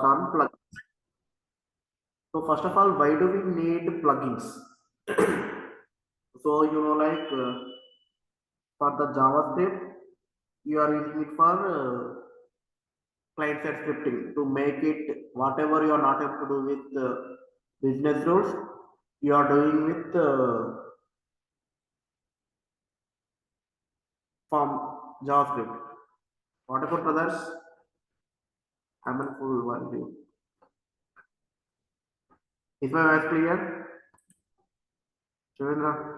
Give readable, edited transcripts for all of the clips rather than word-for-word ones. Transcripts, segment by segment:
on plugins. So first of all, why do we need plugins? So like for the JavaScript, you are using it for client-side scripting to make it whatever you are not able to do with business rules, you are doing with from JavaScript. What about others? I'm in full value. Is my voice clear? Shivendra?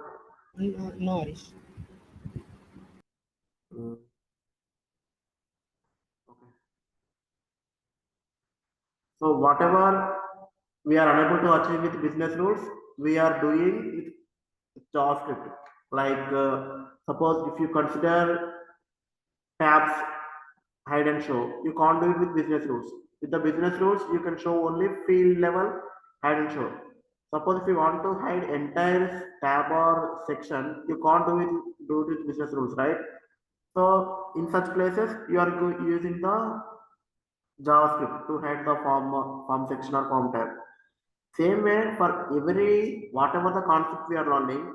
No, no worries. Mm, okay. So whatever we are unable to achieve with business rules, we are doing with JavaScript. Like suppose if you consider tabs hide and show, you can't do it with business rules. With the business rules, you can show only field level hide and show. Suppose if you want to hide entire tab or section, you can't do it with business rules, right? So in such places, you are using the JavaScript to hide the form section or form tab. Same way for every whatever the concept we are learning,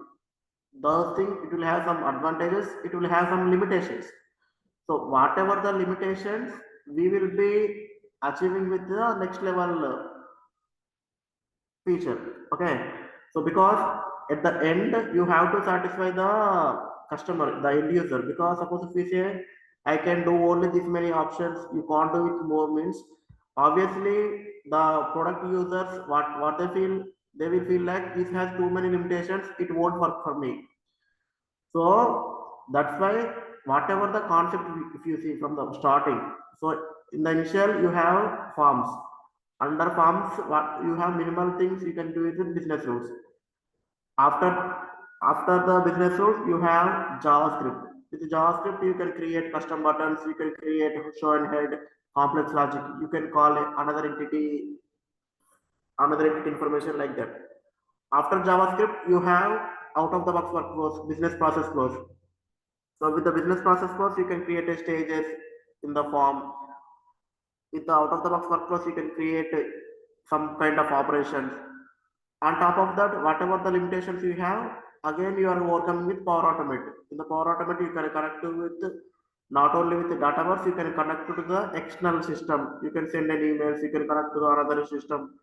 those things it will have some advantages, it will have some limitations. So whatever the limitations, we will be achieving with the next level feature. Okay. So because at the end you have to satisfy the customer, the end user. Because suppose if we say I can do only this many options, you can't do it more means obviously the product users what they feel, they will feel like this has too many limitations, it won't work for me. So that's why whatever the concept if you see from the starting, so in the initial you have forms. Under forms, what you have minimal things you can do it with business rules. After after the business rules, you have JavaScript. With JavaScript, you can create custom buttons, you can create show and hide, complex logic. You can call another entity information like that. After JavaScript, you have out of the box workflows, business process flows. So with the business process flows, you can create a stages in the form. With the out of the box workflows, you can create some kind of operations. On top of that, whatever the limitations you have, again you are working with Power Automate. In the Power Automate, you can connect with not only with the Dataverse, you can connect to the external system. You can send an emails, you can connect to the another system.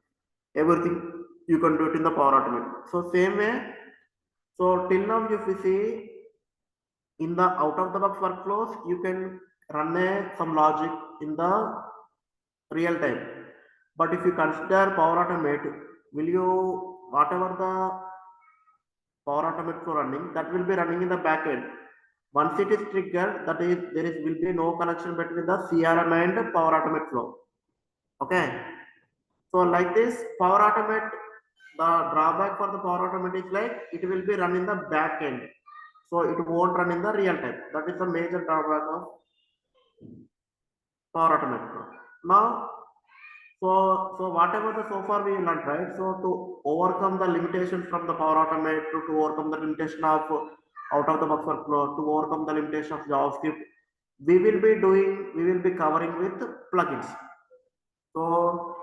Everything you can do it in the Power Automate. So same way. So till now, if you see in the out of the box workflows, you can run some logic in the real time. But if you consider Power Automate, will you whatever the Power Automate flow running, that will be running in the back end. Once it is triggered, that is there is will be no connection between the CRM and Power Automate flow. Okay. So like this, Power Automate, the drawback for the Power Automate is like it will be run in the back end. So it won't run in the real time. That is the major drawback of Power Automate flow. Now, so whatever the so far we learned, right? So to overcome the limitations from the Power Automate, to overcome the limitation of out of the box workflow, to overcome the limitation of JavaScript, we will be covering with plugins. So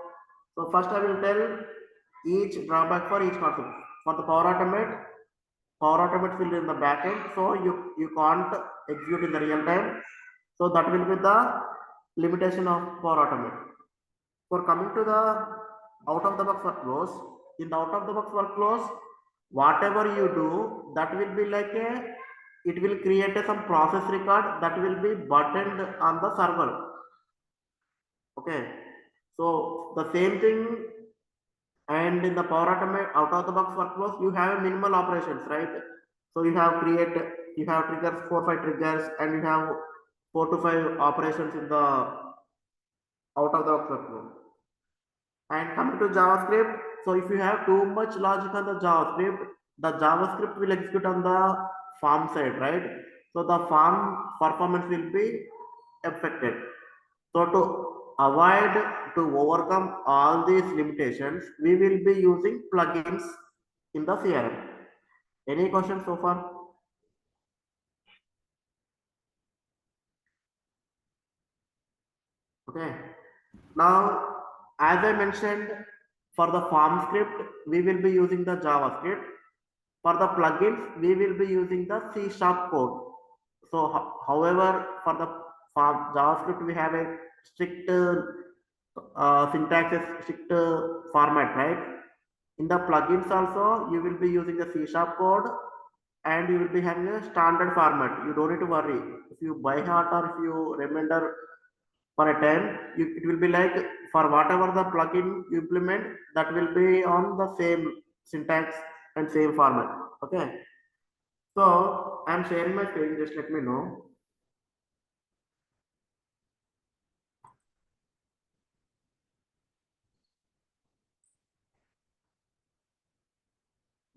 first I will tell each drawback for each concept. For the Power Automate will be in the back end, so you can't execute in the real time. So that will be the limitation of Power Automate. For coming to the out of the box workflows, in the out of the box workflows, whatever you do, that will be like it will create some process record that will be buttoned on the server. Okay, so the same thing, and in the Power Automate out of the box workflows, you have minimal operations, right? So you have triggers, 4 5 triggers, and you have 4 to 5 operations in the out of the box workflow. And coming to JavaScript, so if you have too much logic on the JavaScript will execute on the farm side, right? So the farm performance will be affected. So to avoid, to overcome all these limitations, we will be using plugins in the CRM. Any questions so far? Okay. Now As I mentioned, for the form script, we will be using the JavaScript. For the plugins, we will be using the C# code. So, however, for the JavaScript, we have a strict syntax, strict format, right? In the plugins also, you will be using the C# code and you will be having a standard format. You don't need to worry. If you by heart or if you remember for a time, it will be like for whatever the plugin you implement, that will be on the same syntax and same format. Okay. So I'm sharing my screen. Just let me know.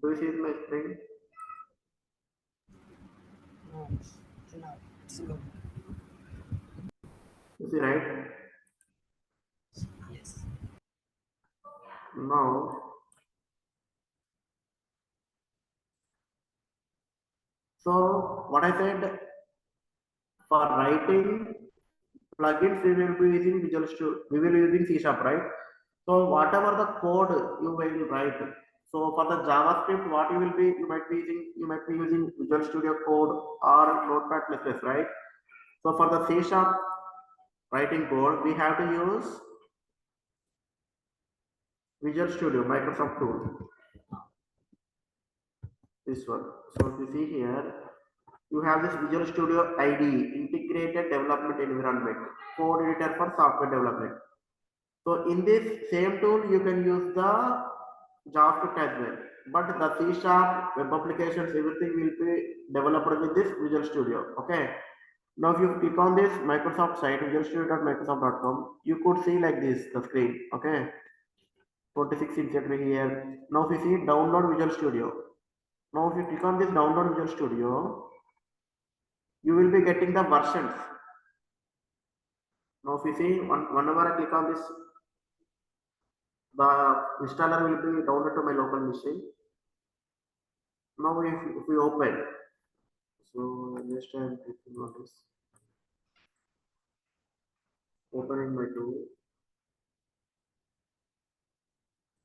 Do you see my screen? No, it's not. It's good. You see, right? Yes. Now, so what I said, for writing plugins, we will be using Visual Studio. We will be using C#, right? So whatever the code you will write. So for the JavaScript, what you might be using Visual Studio Code or Notepad++, right? So for the C# writing code, we have to use Visual Studio, Microsoft tool. This one. So if you see here, you have this Visual Studio IDE, Integrated Development Environment, code editor for software development. So in this same tool, you can use the JavaScript as well. But the C# web applications, everything will be developed with this Visual Studio. Okay. Now if you click on this Microsoft site, visualstudio.microsoft.com, you could see like this the screen. Okay. 26 inch here. Now if you see download Visual Studio. Now if you click on this download Visual Studio, you will be getting the versions. Now if you see whenever I click on this, the installer will be downloaded to my local machine. Now if we open, so next time clicking on this, opening my tool.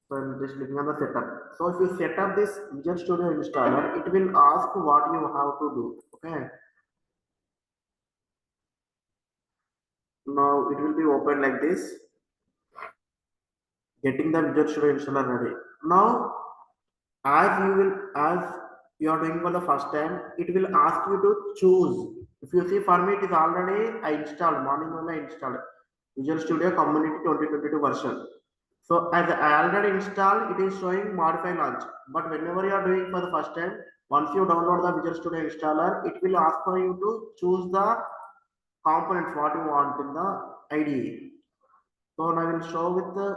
So I'm just clicking on the setup. So if you set up this Visual Studio installer, it will ask what you have to do. Okay. Now it will be open like this, getting the Visual Studio installer ready. Now, as you are doing for the first time, it will ask you to choose. If you see, for me, it is already I installed morning when I installed Visual Studio Community 2022 version. So as I already installed, it is showing modify launch. But whenever you are doing for the first time, once you download the Visual Studio installer, it will ask for you to choose the components what you want in the IDE. So now I will show with the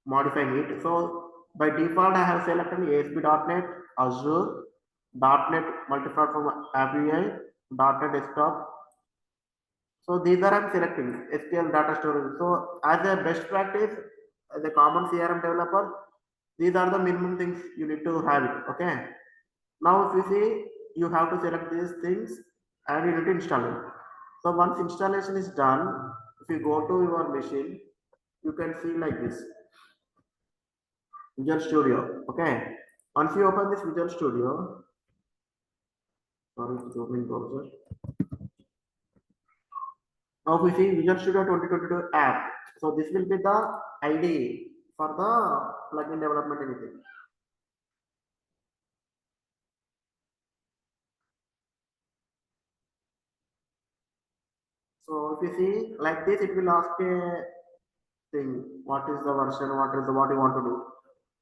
modifying it. So by default, I have selected ASP.NET, Azure, .NET Multi-Platform API, .NET Desktop. So these are I'm selecting SQL data storage. So as a best practice, as a common CRM developer, these are the minimum things you need to have it. Okay. Now if you see, you have to select these things and you need to install it. So once installation is done, if you go to your machine, you can see like this Visual Studio. Okay. Once you open this Visual Studio, sorry, it's opening browser. Now we see Visual Studio 2022 app. So this will be the ID for the plugin development anything. So if you see like this, it will ask a thing, what is the version, what you want to do.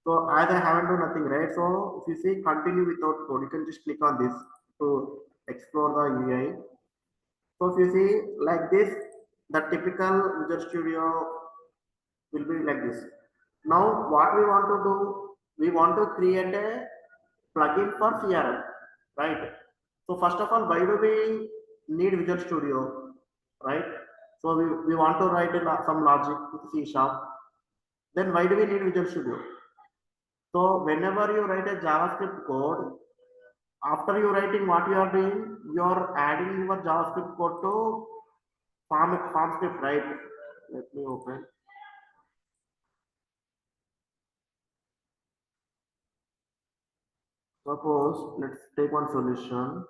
So as I haven't done nothing, right? So if you see continue without code, you can just click on this to explore the UI. So if you see like this, the typical Visual Studio will be like this. Now what we want to do, we want to create a plugin for CRM, right? So first of all, why do we need Visual Studio, right? So we want to write some logic with C#. Then why do we need Visual Studio? So whenever you write a JavaScript code, after you writing what you are doing, you are adding your JavaScript code to form script, right? Let me open. Suppose let's take one solution.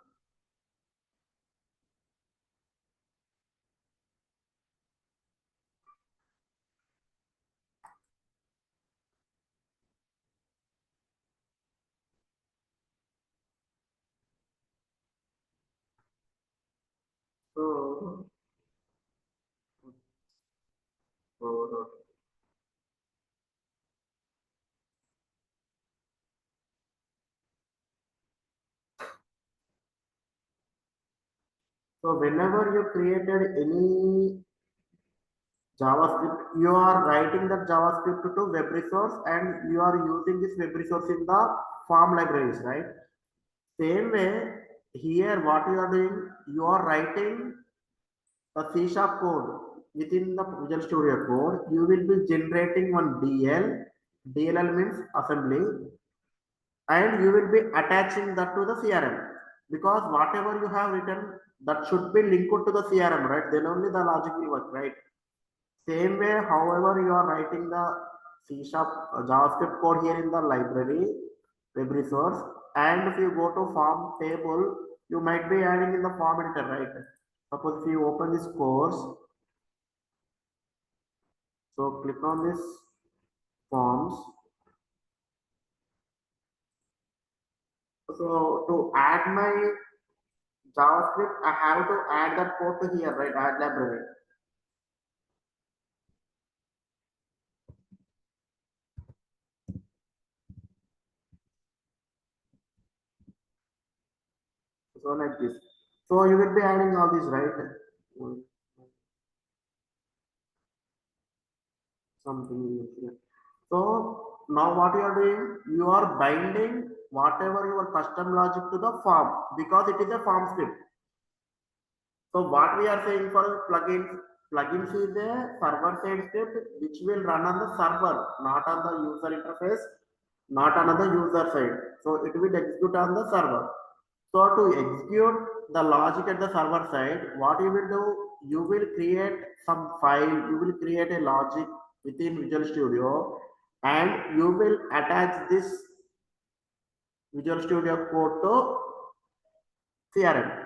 So, so whenever you created any JavaScript, you are writing that JavaScript to web resource and you are using this web resource in the form libraries, right? Same way, here what you are doing, you are writing the C sharp code within the Visual Studio code. You will be generating one DL. DLL means assembly, and you will be attaching that to the CRM because whatever you have written that should be linked to the CRM, right? Then only the logic will work, right? Same way, however, you are writing the C sharp JavaScript code here in the library, web resource, and if you go to form table, you might be adding in the form editor, right? Suppose if you open this course, so click on this forms. So to add my JavaScript, I have to add that code to here, right? Add library. So like this. So you will be adding all these, right? Something here. So now what you are doing, you are binding whatever your custom logic to the form because it is a form script. So what we are saying for plugins, plugins is a server side script which will run on the server, not on the user interface, not on the user side. So it will execute on the server. So to execute the logic at the server side, what you will do, you will create some file, you will create a logic within Visual Studio and you will attach this Visual Studio code to CRM.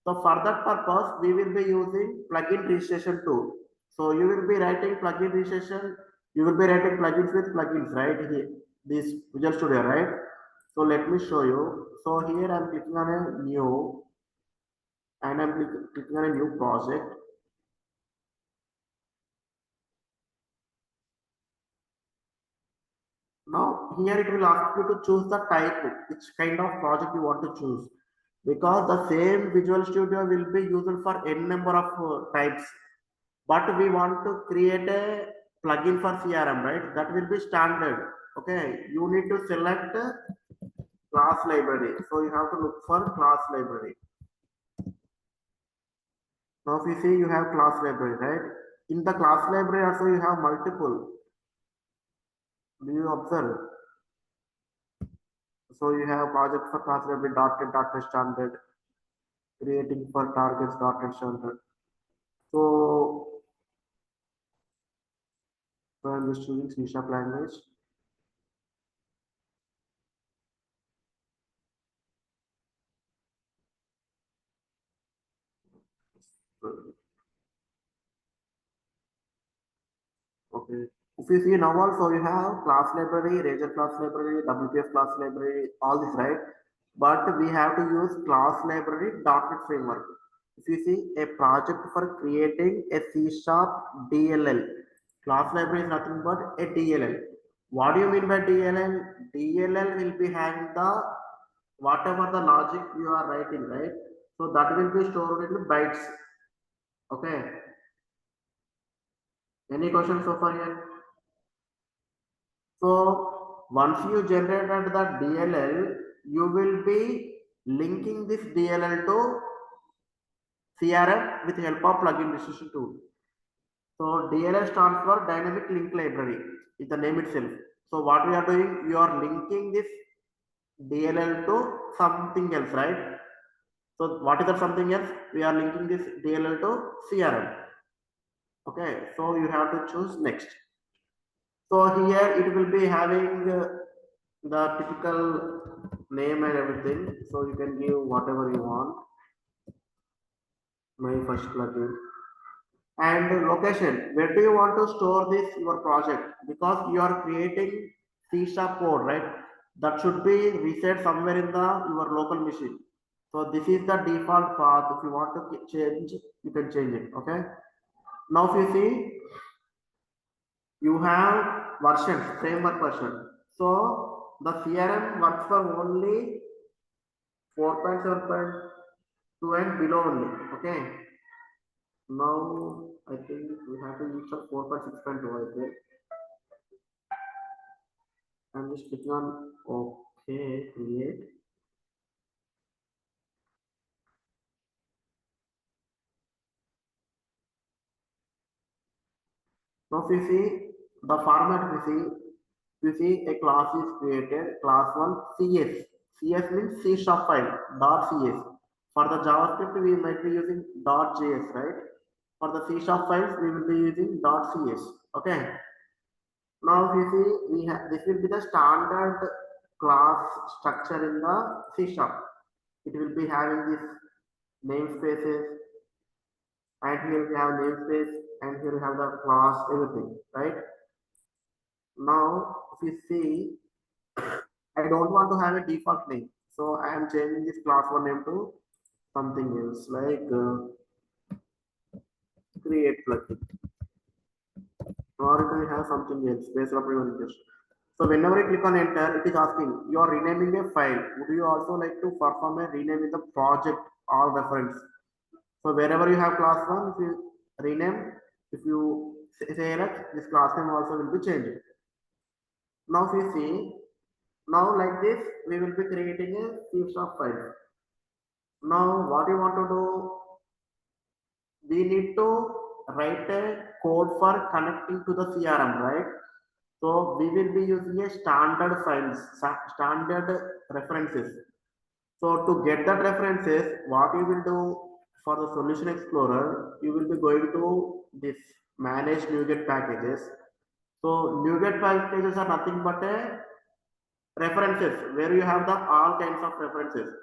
So for that purpose, we will be using plugin registration tool. So you will be writing plugin registration, you will be writing plugins with plugins, right? Here, this Visual Studio, right? So let me show you. So here I'm clicking on a new and I'm clicking on a new project. Now here it will ask you to choose the type, which kind of project you want to choose. Because the same Visual Studio will be used for n number of types. But we want to create a plugin for CRM, right? That will be standard. Okay, you need to select class library. So you have to look for class library. Now if you see you have class library, right? In the class library also you have multiple. Do you observe? So you have project for class library, .NET standard, creating for targets, .NET standard. So, I'm just choosing C sharp language. Okay. If you see now also you have class library, Razor class library, WPF class library, all this, right? But we have to use class library .NET framework. If you see a project for creating a C sharp DLL, class library is nothing but a DLL. What do you mean by DLL? DLL will be having the whatever the logic you are writing, right? So that will be stored in bytes. Okay. Any questions so far here? So once you generated the DLL, you will be linking this DLL to CRM with help of plugin registration tool. So DLL stands for Dynamic Link Library, is the name itself. So what we are doing, you are linking this DLL to something else, right? So what is that something else? We are linking this DLL to CRM. Okay, so you have to choose next. So here it will be having the typical name and everything. So you can give whatever you want. My first plugin. And location, where do you want to store this your project? Because you are creating C sharp code, right? That should be reset somewhere in the your local machine. So this is the default path. If you want to change, you can change it. Okay. Now if you see, you have versions, framework version. So the CRM works for only 4.7.2 and below only. Okay. Now I think we have to install 4.6.2. I think. I'm just clicking on OK, create. Now, if you see the format, you see a class is created, class one CS. CS means C sharp file, dot CS. For the JavaScript, we might be using dot JS, right? For the C sharp files, we will be using dot CS. Okay. Now, if you see, this will be the standard class structure in the C sharp. It will be having this namespaces, and here we have namespace, and here we have the class, everything, right? Now, if you see, I don't want to have a default name, so I am changing this class one name to something else, like create plugin, or you can have something else based on your interest. So whenever you click on enter, it is asking you are renaming a file. Would you also like to perform a rename in the project or reference? So wherever you have class one, if you rename, if you say elect, this class name also will be changed. Now if you see, now like this, we will be creating a C sharp file. Now what you want to do, we need to write a code for connecting to the CRM, right? So we will be using a standard files, standard references. So to get that references, what you will do for the solution explorer, you will be going to this manage NuGet packages. So NuGet packages are nothing but a references where you have the all kinds of references.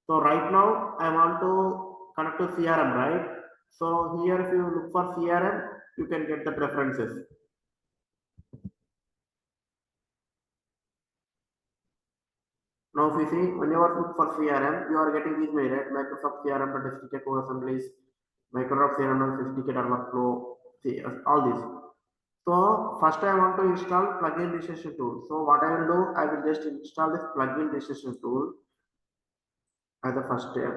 So right now I want to connect to CRM, right? So here if you look for CRM, you can get the references. Now if you see, when you are look for CRM, you are getting these mail, right? Microsoft CRM SDK core assemblies, Microsoft CRM SDK workflow, see, all these. So first I want to install plugin registration tool. So what I will do, I will just install this plugin registration tool as the first step.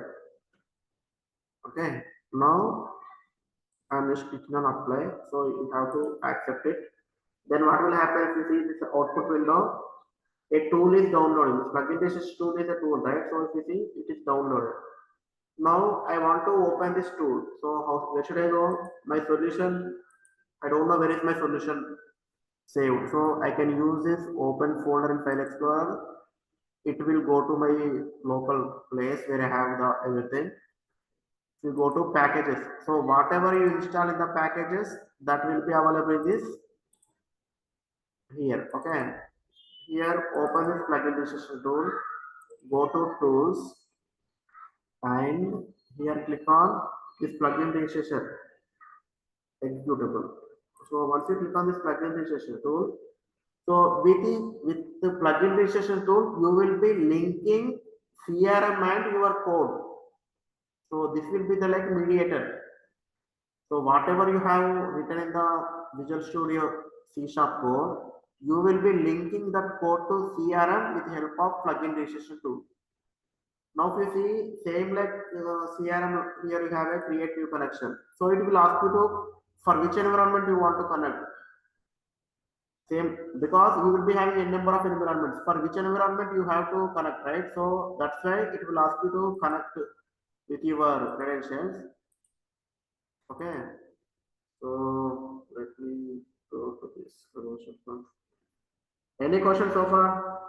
Okay. Now I'm just clicking on apply. So you have to accept it. Then what will happen if you see this output window? A tool is downloading. This plugin registration tool is a tool, right? So if you see, it is downloaded. Now I want to open this tool. So where should I go? My solution. I don't know where is my solution saved. So I can use this open folder in File Explorer. It will go to my local place where I have the everything. You go to packages. So whatever you install in the packages, that will be available in this here. Okay. Here open this plugin registration tool. Go to tools and here click on this plugin registration executable. So once you click on this plugin registration tool, so with the plugin registration tool, you will be linking CRM and your code. So this will be the like mediator. So whatever you have written in the Visual Studio C sharp code, you will be linking that code to CRM with help of plugin registration tool. Now if you see same like CRM, here you have a create new connection. So it will ask you to for which environment you want to connect. Same because you will be having a number of environments. For which environment you have to connect, right? So that's why it will ask you to connect with your credentials. Okay. So let me go to this credentials one. Any questions so far?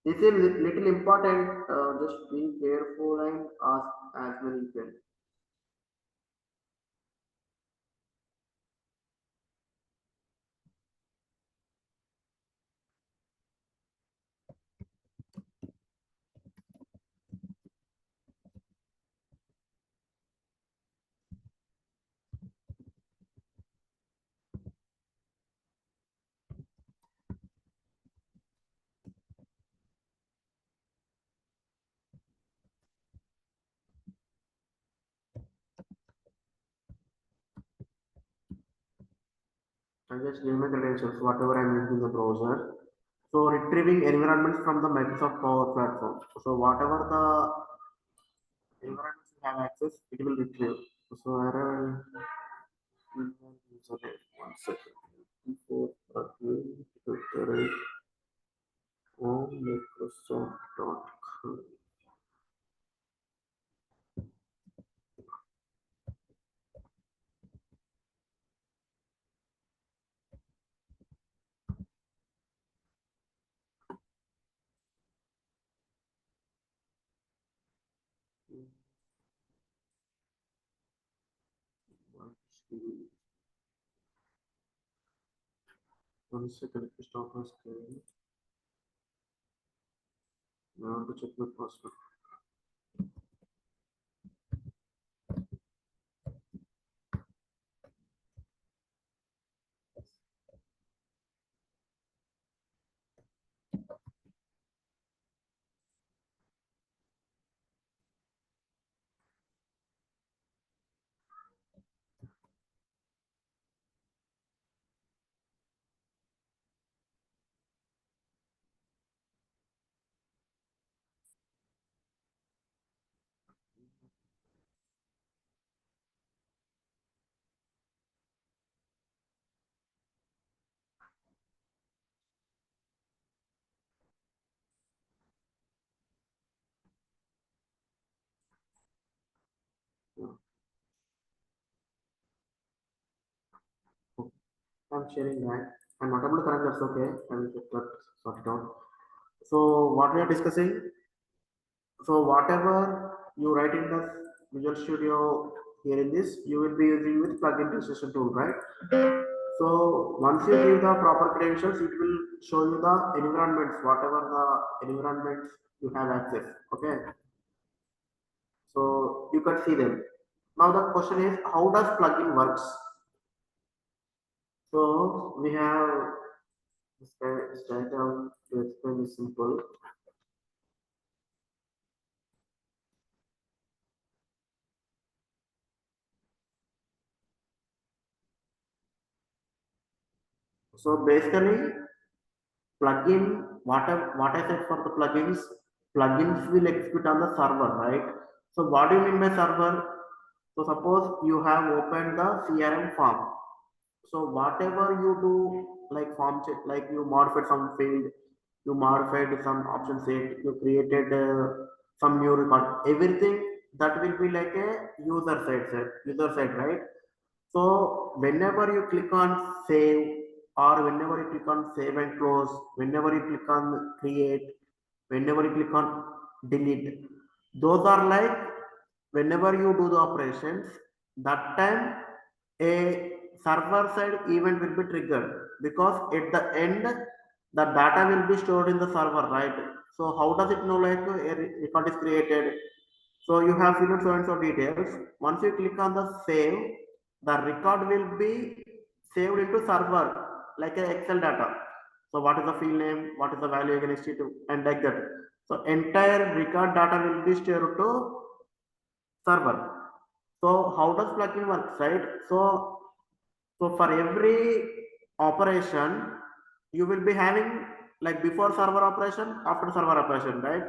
This is little important. Just be careful and ask as many you can. I just give my credentials, whatever I'm using in the browser. So retrieving environments from the Microsoft Power Platform. So whatever the environments you have access, it will retrieve. So error. Okay, 1 second. Before tutorial on Microsoft.com. One second, stop my screen. Now to check my password. Yeah. I'm sharing that. I'm not able to connect, that's okay. I will get that sorted out. So what we are discussing, so whatever you write in the Visual Studio here in this, you will be using with plugin registration tool, right? So once you give the proper credentials, it will show you the environments, whatever the environments you have access. Okay. So you can see them. Now the question is, how does plugin works? So we have this diagram to explain is simple. So basically, plugin, what I said for the plugins will execute on the server, right? So what do you mean by server? So suppose you have opened the CRM form. So whatever you do, like form check, like you modified some field, you modified some option set, you created some new record, everything that will be like a user side, right? So whenever you click on save, or whenever you click on save and close, whenever you click on create, whenever you click on delete, those are like whenever you do the operations, that time a server side event will be triggered, because at the end the data will be stored in the server, right? So how does it know like a record is created? So you have filled so and so details. Once you click on the save, the record will be saved into server like a Excel data. So what is the field name, what is the value against it, and like that. So entire record data will be stored to server. So how does plugin work, right? So for every operation, you will be having like before server operation, after server operation, right?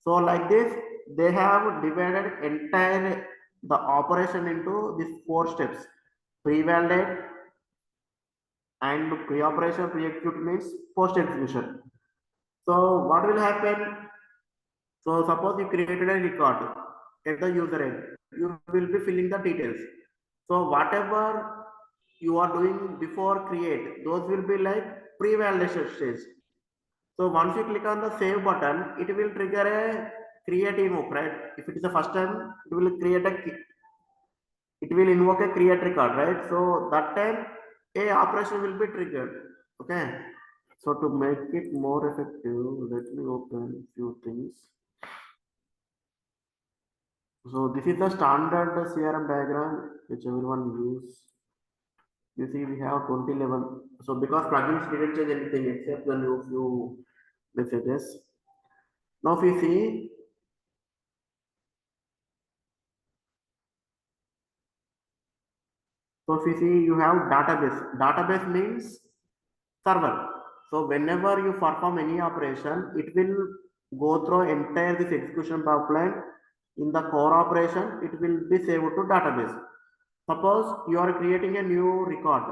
So like this, they have divided entire the operation into these 4 steps: pre-validate and pre-operation, pre-execute means post-execution. So what will happen? So suppose you created a record at the user end, you will be filling the details. So whatever you are doing before create, those will be like pre-validation stage. So once you click on the save button, it will trigger a create invoke, right? If it is the first time, it will invoke a create record, right? So that time a operation will be triggered. Okay. So to make it more effective, let me open few things. So this is the standard CRM diagram which everyone use. You see, we have 2011. So because plugins didn't change anything except the new few messages. Now if you see, So if you see, you have database. Database means server. So whenever you perform any operation, it will go through entire this execution pipeline. In the core operation, it will be saved to database. Suppose you are creating a new record.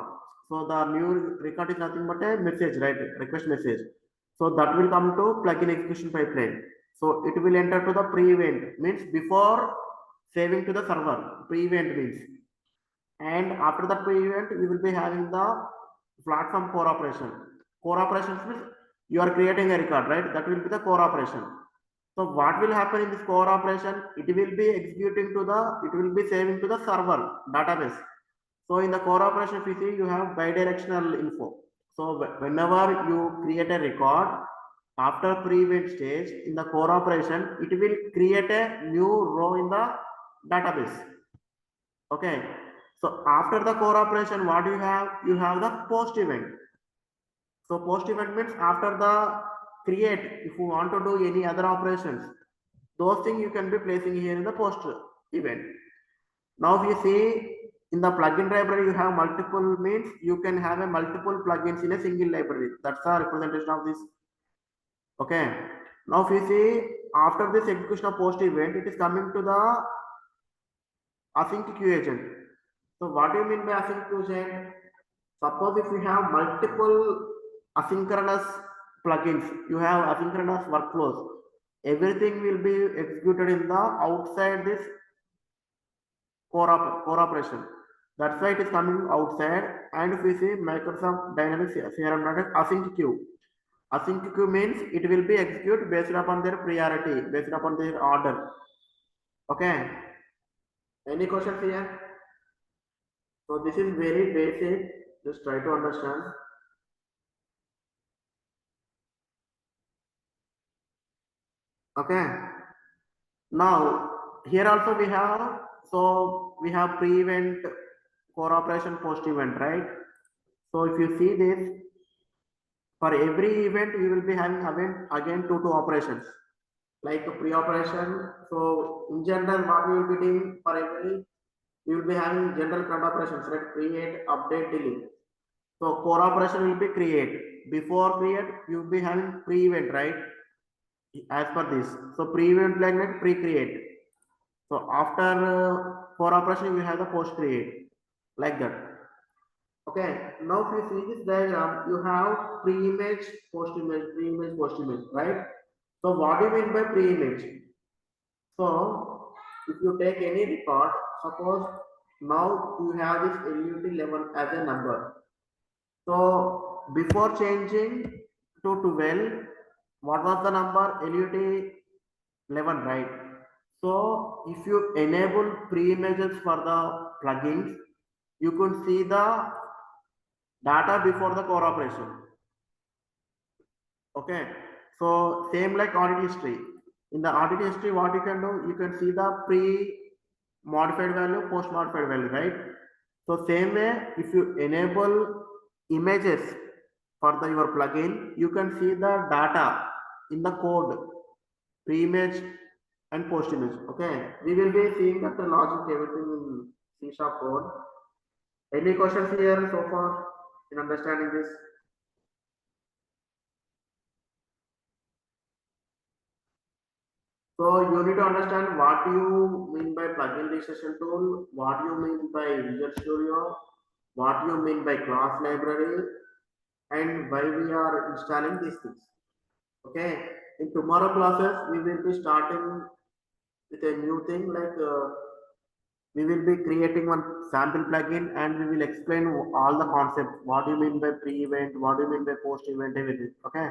So the new record is nothing but a message, right? Request message. So that will come to plugin execution pipeline. So it will enter to the pre-event, means before saving to the server. Pre-event means, and after the pre-event you will be having the platform core operation. Core operations means you are creating a record, right? That will be the core operation. So what will happen in this core operation? It will be executing to the, it will be saving to the server database. So in the core operation, if you see, you have bidirectional info. So whenever you create a record, after pre-event stage in the core operation, it will create a new row in the database. Okay. So after the core operation, what you have? You have the post event. So post event means after the create, if you want to do any other operations, those things you can be placing here in the post event. Now if you see in the plugin library, you have multiple, means you can have a multiple plugins in a single library. That's the representation of this. Okay. Now if you see after this execution of post event, it is coming to the async queue agent. So what do you mean by async queue agent? Suppose if you have multiple asynchronous plugins, you have asynchronous workflows, everything will be executed in the outside this core operation. That's why it is coming outside. And if we see Microsoft Dynamics CRM async queue. Async queue means it will be executed based upon their priority, based upon their order. Okay. Any questions here? So this is very basic. Just try to understand. Okay. Now here also we have, so we have pre-event, core operation, post-event, right? So if you see this, for every event you will be having again two operations like pre-operation. So in general, what we will be doing for every, we will be having general front operations, right? Create, update, delete. So core operation will be create. Before create, you will be having pre-event, right? As per this. So pre-event like that, pre-create. So after core operation, we have the post create like that. Okay. Now if you see this diagram, you have pre-image, post-image, pre-image, post-image, right? So what do you mean by pre-image? So if you take any record, suppose now you have this LUT 11 as a number. So before changing to 12, what was the number? LUT 11, right? So if you enable pre-images for the plugins, you could see the data before the core operation. Okay. So same like audit history. In the audit history, what you can do, you can see the pre-modified value, post-modified value, right? So same way, if you enable images for your plugin, you can see the data in the code, pre-image and post-image. Okay, we will be seeing that the logic, everything in C# code. Any questions here so far in understanding this? So you need to understand what you mean by plugin registration tool, what you mean by Visual Studio, what you mean by class library, and why we are installing these things. Okay. In tomorrow classes, we will be starting with a new thing like we will be creating one sample plugin and we will explain all the concepts. What do you mean by pre-event? What do you mean by post-event? Everything. Okay.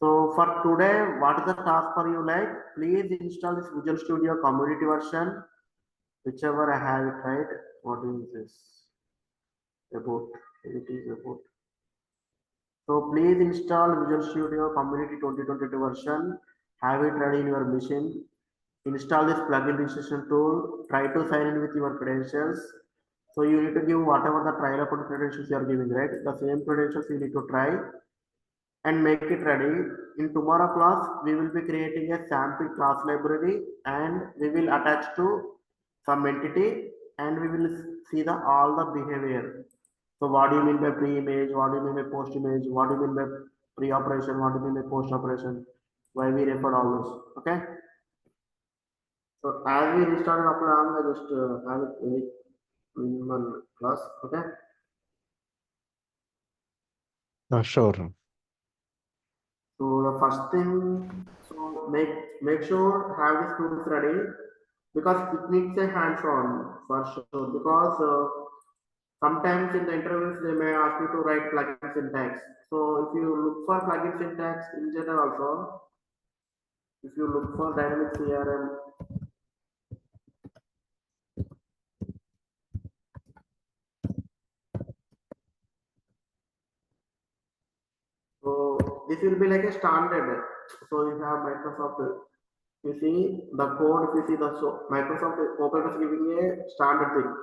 So for today, what is the task for you? Like, please install this Visual Studio community version, whichever I have it right. What is this? About it is about. So please install Visual Studio Community 2022 version. Have it ready in your machine. Install this plugin registration tool. Try to sign in with your credentials. So you need to give whatever the trial account credentials you are giving, right? The same credentials you need to try and make it ready. In tomorrow class, we will be creating a sample class library and we will attach to some entity and we will see the all the behavior. So what do you mean by pre-image? What do you mean by post-image? What do you mean by pre-operation? What do you mean by post-operation? Why we refer all this? Okay. So as we restarted up and I just have it very minimal class. Okay. Sure. So the first thing, so make sure have the students ready because it needs a hands-on for sure. Because sometimes in the interviews they may ask you to write plugin syntax. So if you look for plugin syntax in general also, if you look for dynamic CRM, so this will be like a standard. So you have Microsoft. You see the code. If you see the Microsoft Copilot is giving a standard thing.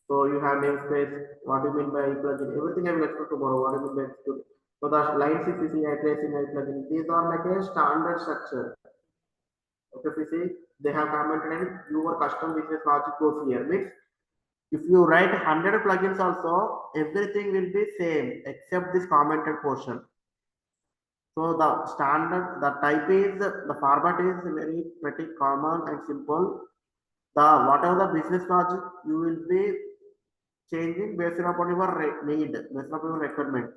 So you have namespace. What do you mean by plugin? Everything I will explain tomorrow. What do you mean by execute? So the lines if you see tracing plugin, these are like a standard structure. Okay, if you see they have commented in your custom business logic goes here. Means if you write 100 plugins also, everything will be same except this commented portion. So the standard, the type is, the format is very pretty common and simple. The whatever the business logic you will be changing based upon your need, based upon your requirement.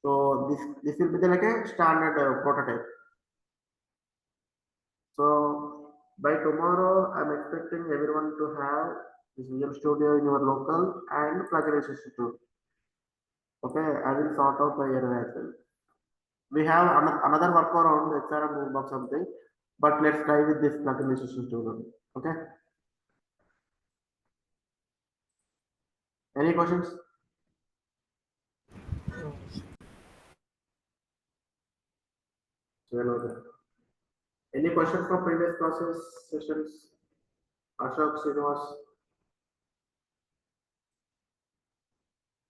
So this will be the, like a standard prototype. So by tomorrow, I'm expecting everyone to have this VM Studio in your local and plugin too. Okay, I will sort out the error as well. We have another workaround, XRM toolbox something, but let's try with this plugin too. Okay. Any questions? No. Any questions from previous classes sessions? Ashok, Srinivas?